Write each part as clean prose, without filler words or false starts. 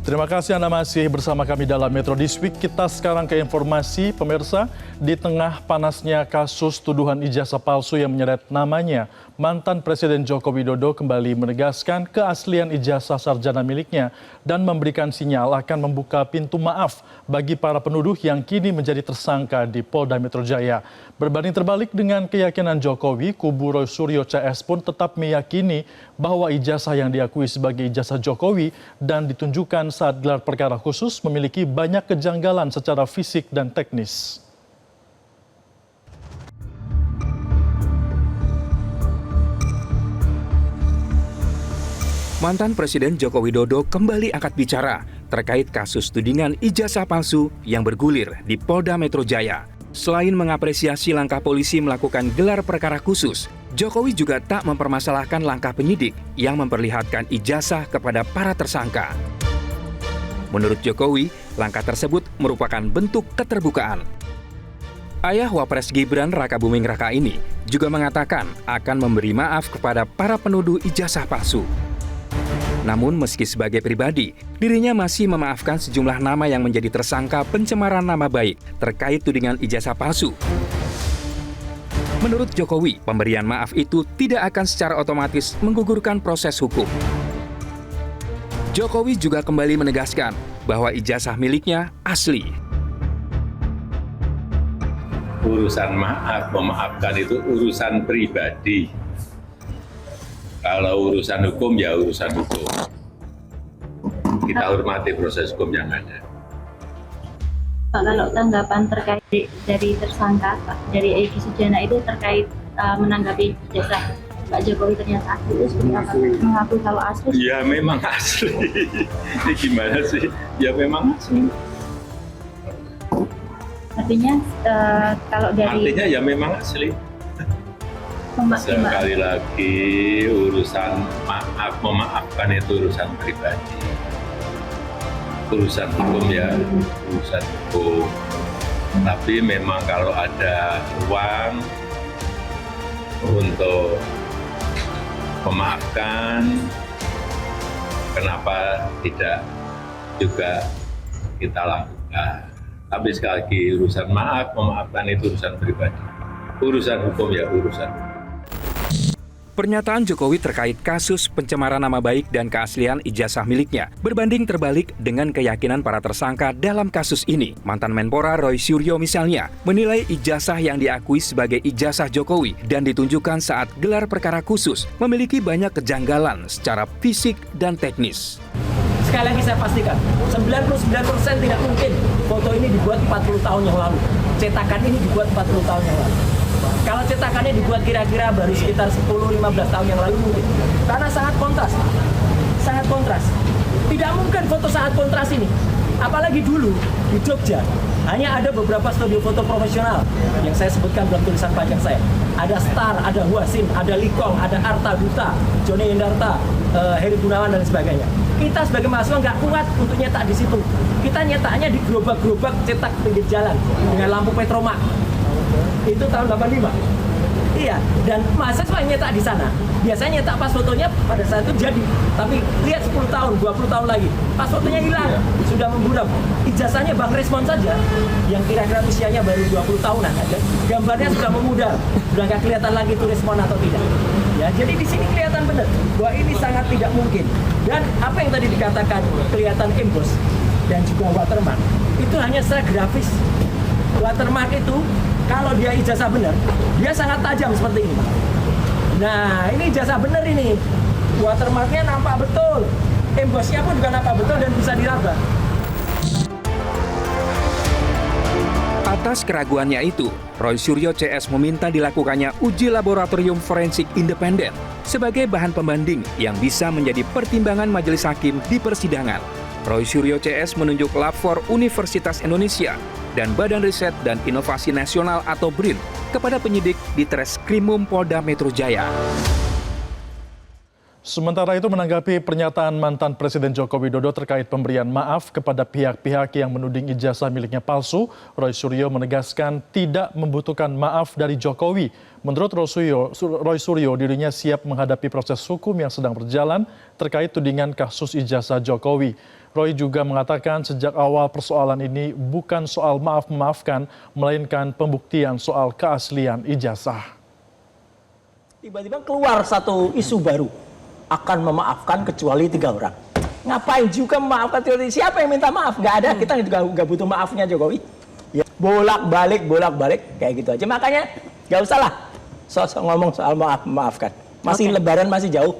Terima kasih Anda masih bersama kami dalam Metro This Week. Kita sekarang ke informasi pemirsa. Di tengah panasnya kasus tuduhan ijazah palsu yang menyeret namanya, mantan Presiden Joko Widodo kembali menegaskan keaslian ijazah sarjana miliknya dan memberikan sinyal akan membuka pintu maaf bagi para penuduh yang kini menjadi tersangka di Polda Metro Jaya. Berbanding terbalik dengan keyakinan Jokowi, kubu Roy Suryo CS pun tetap meyakini bahwa ijazah yang diakui sebagai ijazah Jokowi dan ditunjukkan saat gelar perkara khusus memiliki banyak kejanggalan secara fisik dan teknis. Mantan Presiden Joko Widodo kembali angkat bicara terkait kasus tudingan ijazah palsu yang bergulir di Polda Metro Jaya. Selain mengapresiasi langkah polisi melakukan gelar perkara khusus, Jokowi juga tak mempermasalahkan langkah penyidik yang memperlihatkan ijazah kepada para tersangka. Menurut Jokowi, langkah tersebut merupakan bentuk keterbukaan. Ayah Wapres Gibran Raka Buming Raka ini juga mengatakan akan memberi maaf kepada para penuduh ijazah palsu. Namun meski sebagai pribadi, dirinya masih memaafkan sejumlah nama yang menjadi tersangka pencemaran nama baik terkait tudingan ijazah palsu. Menurut Jokowi, pemberian maaf itu tidak akan secara otomatis menggugurkan proses hukum. Jokowi juga kembali menegaskan bahwa ijazah miliknya asli. Urusan maaf, memaafkan itu urusan pribadi. Kalau urusan hukum, ya urusan hukum. Kita hormati proses hukum yang ada. Pak, kalau tanggapan terkait dari tersangka, Pak, dari Egy Sujana itu terkait menanggapi jasa Pak Jokowi ternyata asli, itu seperti apa? Mengaku kalau asli? Ya memang asli. Ini gimana sih? Ya memang asli. Artinya kalau dari... Artinya ya memang asli. Sekali lagi urusan maaf, memaafkan itu urusan pribadi. Urusan hukum ya urusan hukum. Tapi memang kalau ada ruang untuk memaafkan, kenapa tidak juga kita lakukan. Tapi sekali lagi urusan maaf, memaafkan itu urusan pribadi. Urusan hukum ya urusan hukum. Pernyataan Jokowi terkait kasus pencemaran nama baik dan keaslian ijazah miliknya berbanding terbalik dengan keyakinan para tersangka dalam kasus ini. Mantan Menpora Roy Suryo misalnya menilai ijazah yang diakui sebagai ijazah Jokowi dan ditunjukkan saat gelar perkara khusus memiliki banyak kejanggalan secara fisik dan teknis. Sekali lagi saya pastikan, 99% tidak mungkin foto ini dibuat 40 tahun yang lalu. Cetakan ini dibuat 40 tahun yang lalu. Kalau cetakannya dibuat kira-kira baru sekitar 10-15 tahun yang lalu mungkin. Karena sangat kontras. Sangat kontras. Tidak mungkin foto sangat kontras ini. Apalagi dulu di Jogja, hanya ada beberapa studio foto profesional yang saya sebutkan dalam tulisan panjang saya. Ada Star, ada Huasin, ada Likong, ada Arta Duta, Joni Indarta, Heri Gunawan dan sebagainya. Kita sebagai mahasiswa nggak kuat untuk nyetak di situ. Kita nyetaknya di gerobak-gerobak cetak pinggir jalan dengan lampu petromak. Itu tahun 85. Iya, dan mahasiswa yang nyetak di sana. Biasanya nyetak pas fotonya pada saat itu jadi. Tapi lihat 10 tahun, 20 tahun lagi, pas fotonya hilang, sudah memburam. Ijazahnya Bang Resmon saja, yang kira-kira usianya baru 20 tahunan aja. Gambarnya sudah memudar, sudah nggak kelihatan lagi itu Resmon atau tidak. Ya, jadi di sini kelihatan benar bahwa ini sangat tidak mungkin. Dan apa yang tadi dikatakan kelihatan emboss dan juga watermark, itu hanya secara grafis. Watermark itu kalau dia ijazah benar, dia sangat tajam seperti ini. Nah, ini ijazah benar ini. Watermarknya nampak betul. Embossnya pun juga nampak betul dan bisa diraba. Atas keraguannya itu, Roy Suryo CS meminta dilakukannya uji laboratorium forensik independen sebagai bahan pembanding yang bisa menjadi pertimbangan majelis hakim di persidangan. Roy Suryo CS menunjuk Lab4 Universitas Indonesia dan Badan Riset dan Inovasi Nasional atau BRIN kepada penyidik di Treskrimum Polda Metro Jaya. Sementara itu menanggapi pernyataan mantan Presiden Joko Widodo terkait pemberian maaf kepada pihak-pihak yang menuding ijazah miliknya palsu, Roy Suryo menegaskan tidak membutuhkan maaf dari Jokowi. Menurut Roy Suryo, dirinya siap menghadapi proses hukum yang sedang berjalan terkait tudingan kasus ijazah Jokowi. Roy juga mengatakan sejak awal persoalan ini bukan soal maaf-memaafkan, melainkan pembuktian soal keaslian ijazah. Tiba-tiba keluar satu isu baru, akan memaafkan kecuali 3 orang. Ngapain juga memaafkan kecuali siapa yang minta maaf? Nggak ada, kita nggak butuh maafnya Jokowi. Ya, bolak-balik kayak gitu aja. Makanya nggak usah lah sosok ngomong soal maafkan. Masih Lebaran masih jauh,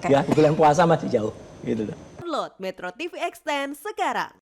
ya bulan puasa masih jauh, gitu loh. Download Metro TV Extend sekarang.